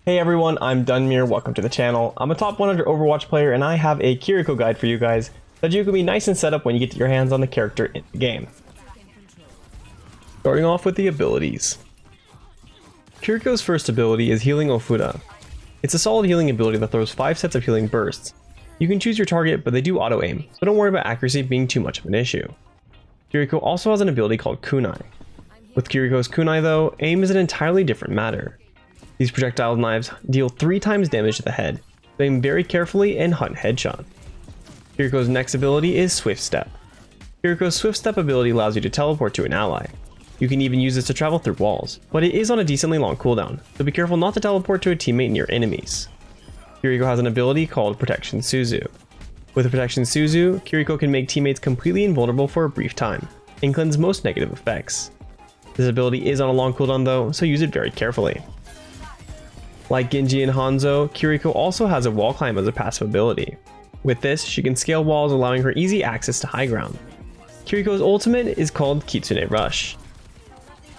Hey everyone, I'm Dunmere, welcome to the channel. I'm a top 100 Overwatch player and I have a Kiriko guide for you guys that you can be nice and set up when you get your hands on the character in the game. Starting off with the abilities. Kiriko's first ability is Healing Ofuda. It's a solid healing ability that throws 5 sets of healing bursts. You can choose your target, but they do auto-aim, so don't worry about accuracy being too much of an issue. Kiriko also has an ability called Kunai. With Kiriko's Kunai though, aim is an entirely different matter. These projectile knives deal 3 times damage to the head, so aim very carefully and hunt headshot. Kiriko's next ability is Swift Step. Kiriko's Swift Step ability allows you to teleport to an ally. You can even use this to travel through walls, but it is on a decently long cooldown, so be careful not to teleport to a teammate near enemies. Kiriko has an ability called Protection Suzu. With Protection Suzu, Kiriko can make teammates completely invulnerable for a brief time, and cleanse most negative effects. This ability is on a long cooldown though, so use it very carefully. Like Genji and Hanzo, Kiriko also has a wall climb as a passive ability. With this, she can scale walls, allowing her easy access to high ground. Kiriko's ultimate is called Kitsune Rush.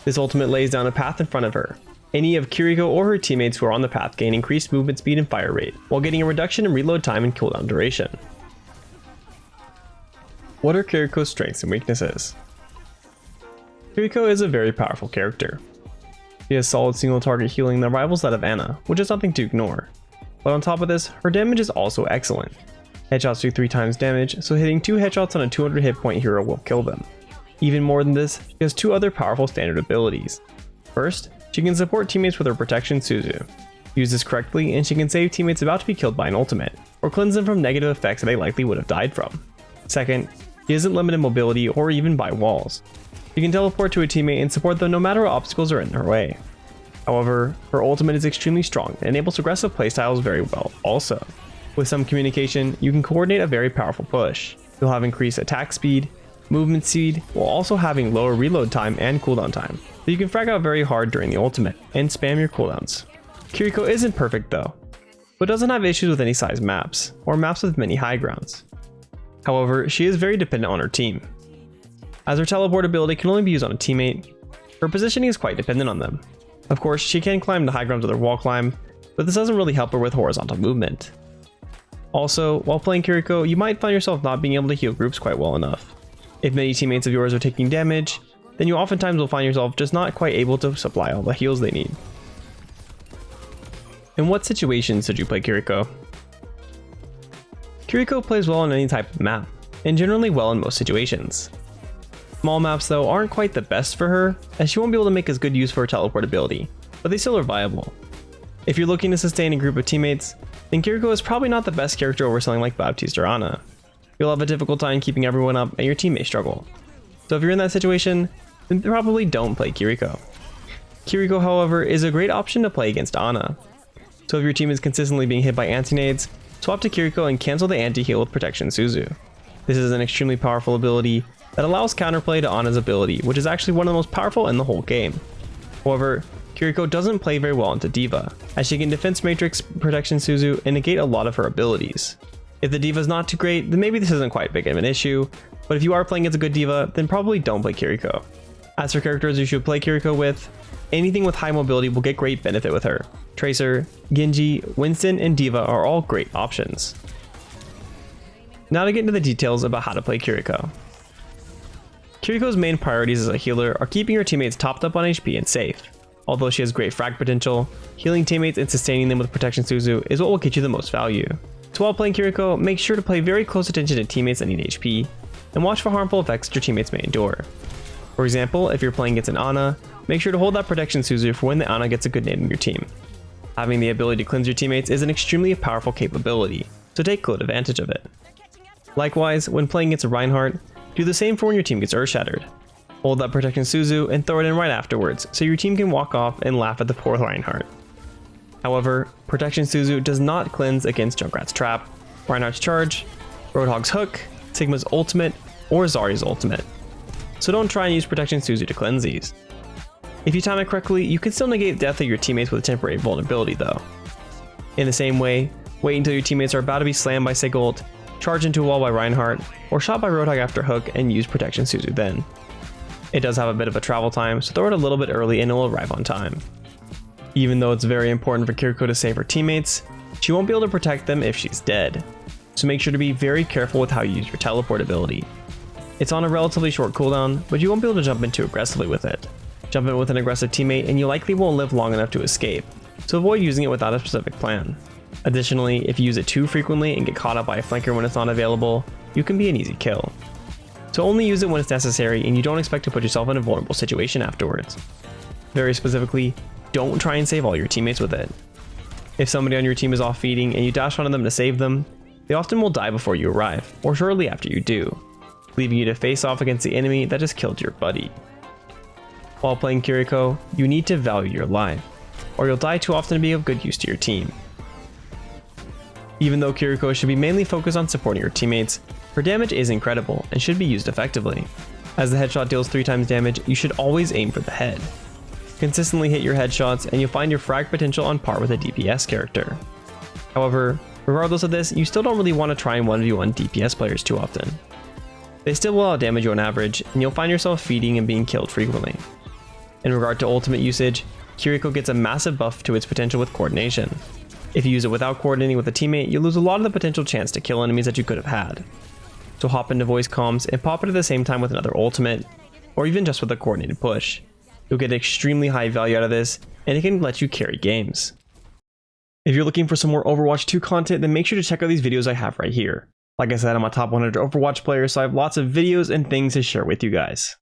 This ultimate lays down a path in front of her. Any of Kiriko or her teammates who are on the path gain increased movement speed and fire rate, while getting a reduction in reload time and cooldown duration. What are Kiriko's strengths and weaknesses? Kiriko is a very powerful character. She has solid single target healing that rivals that of Ana, which is nothing to ignore. But on top of this, her damage is also excellent. Headshots do 3 times damage, so hitting 2 headshots on a 200 hit point hero will kill them. Even more than this, she has 2 other powerful standard abilities. First, she can support teammates with her Protection Suzu. Use this correctly and she can save teammates about to be killed by an ultimate, or cleanse them from negative effects that they likely would have died from. Second, she isn't limited mobility or even by walls. She can teleport to a teammate and support them no matter what obstacles are in her way. However, her ultimate is extremely strong and enables aggressive playstyles very well also. With some communication, you can coordinate a very powerful push. You'll have increased attack speed, movement speed, while also having lower reload time and cooldown time, so you can frag out very hard during the ultimate and spam your cooldowns. Kiriko isn't perfect though, but doesn't have issues with any size maps, or maps with many high grounds. However, she is very dependent on her team. As her teleport ability can only be used on a teammate, her positioning is quite dependent on them. Of course, she can climb the high grounds with her wall climb, but this doesn't really help her with horizontal movement. Also, while playing Kiriko, you might find yourself not being able to heal groups quite well enough. If many teammates of yours are taking damage, then you oftentimes will find yourself just not quite able to supply all the heals they need. In what situations should you play Kiriko? Kiriko plays well on any type of map, and generally well in most situations. Small maps though aren't quite the best for her, as she won't be able to make as good use for her teleport ability, but they still are viable. If you're looking to sustain a group of teammates, then Kiriko is probably not the best character over something like Baptiste or Ana. You'll have a difficult time keeping everyone up and your team may struggle. So if you're in that situation, then probably don't play Kiriko. Kiriko, however, is a great option to play against Ana. So if your team is consistently being hit by anti-nades, swap to Kiriko and cancel the anti-heal with Protection Suzu. This is an extremely powerful ability that allows counterplay to Ana's ability, which is actually one of the most powerful in the whole game. However, Kiriko doesn't play very well into D.Va, as she can Defense Matrix Protection Suzu and negate a lot of her abilities. If the D.Va is not too great, then maybe this isn't quite big of an issue, but if you are playing as a good D.Va, then probably don't play Kiriko. As for characters you should play Kiriko with, anything with high mobility will get great benefit with her. Tracer, Genji, Winston, and D.Va are all great options. Now to get into the details about how to play Kiriko. Kiriko's main priorities as a healer are keeping her teammates topped up on HP and safe. Although she has great frag potential, healing teammates and sustaining them with Protection Suzu is what will get you the most value. So while playing Kiriko, make sure to pay very close attention to teammates that need HP, and watch for harmful effects your teammates may endure. For example, if you're playing against an Ana, make sure to hold that Protection Suzu for when the Ana gets a good name in your team. Having the ability to cleanse your teammates is an extremely powerful capability, so take good advantage of it. Likewise, when playing against a Reinhardt, do the same for when your team gets earth shattered. Hold that Protection Suzu and throw it in right afterwards, so your team can walk off and laugh at the poor Reinhardt. However, Protection Suzu does not cleanse against Junkrat's Trap, Reinhardt's Charge, Roadhog's Hook, Sigma's Ultimate, or Zarya's Ultimate. So don't try and use Protection Suzu to cleanse these. If you time it correctly, you can still negate death of your teammates with a temporary vulnerability though. In the same way, wait until your teammates are about to be slammed by Sig ult, charge into a wall by Reinhardt, or shot by Roadhog after Hook and use Protection Suzu then. It does have a bit of a travel time, so throw it a little bit early and it will arrive on time. Even though it's very important for Kiriko to save her teammates, she won't be able to protect them if she's dead. So make sure to be very careful with how you use your teleport ability. It's on a relatively short cooldown, but you won't be able to jump in too aggressively with it. Jump in with an aggressive teammate and you likely won't live long enough to escape, so avoid using it without a specific plan. Additionally, if you use it too frequently and get caught up by a flanker when it's not available, you can be an easy kill. So only use it when it's necessary and you don't expect to put yourself in a vulnerable situation afterwards. Very specifically, don't try and save all your teammates with it. If somebody on your team is off feeding and you dash onto them to save them, they often will die before you arrive, or shortly after you do, leaving you to face off against the enemy that just killed your buddy. While playing Kiriko, you need to value your life, or you'll die too often to be of good use to your team. Even though Kiriko should be mainly focused on supporting your teammates, her damage is incredible and should be used effectively. As the headshot deals 3 times damage, you should always aim for the head. Consistently hit your headshots and you'll find your frag potential on par with a DPS character. However, regardless of this, you still don't really want to try and 1v1 DPS players too often. They still will outdamage you on average, and you'll find yourself feeding and being killed frequently. In regard to ultimate usage, Kiriko gets a massive buff to its potential with coordination. If you use it without coordinating with a teammate, you lose a lot of the potential chance to kill enemies that you could have had. So hop into voice comms and pop it at the same time with another ultimate, or even just with a coordinated push. You'll get extremely high value out of this, and it can let you carry games. If you're looking for some more Overwatch 2 content, then make sure to check out these videos I have right here. Like I said, I'm a top 100 Overwatch player, so I have lots of videos and things to share with you guys.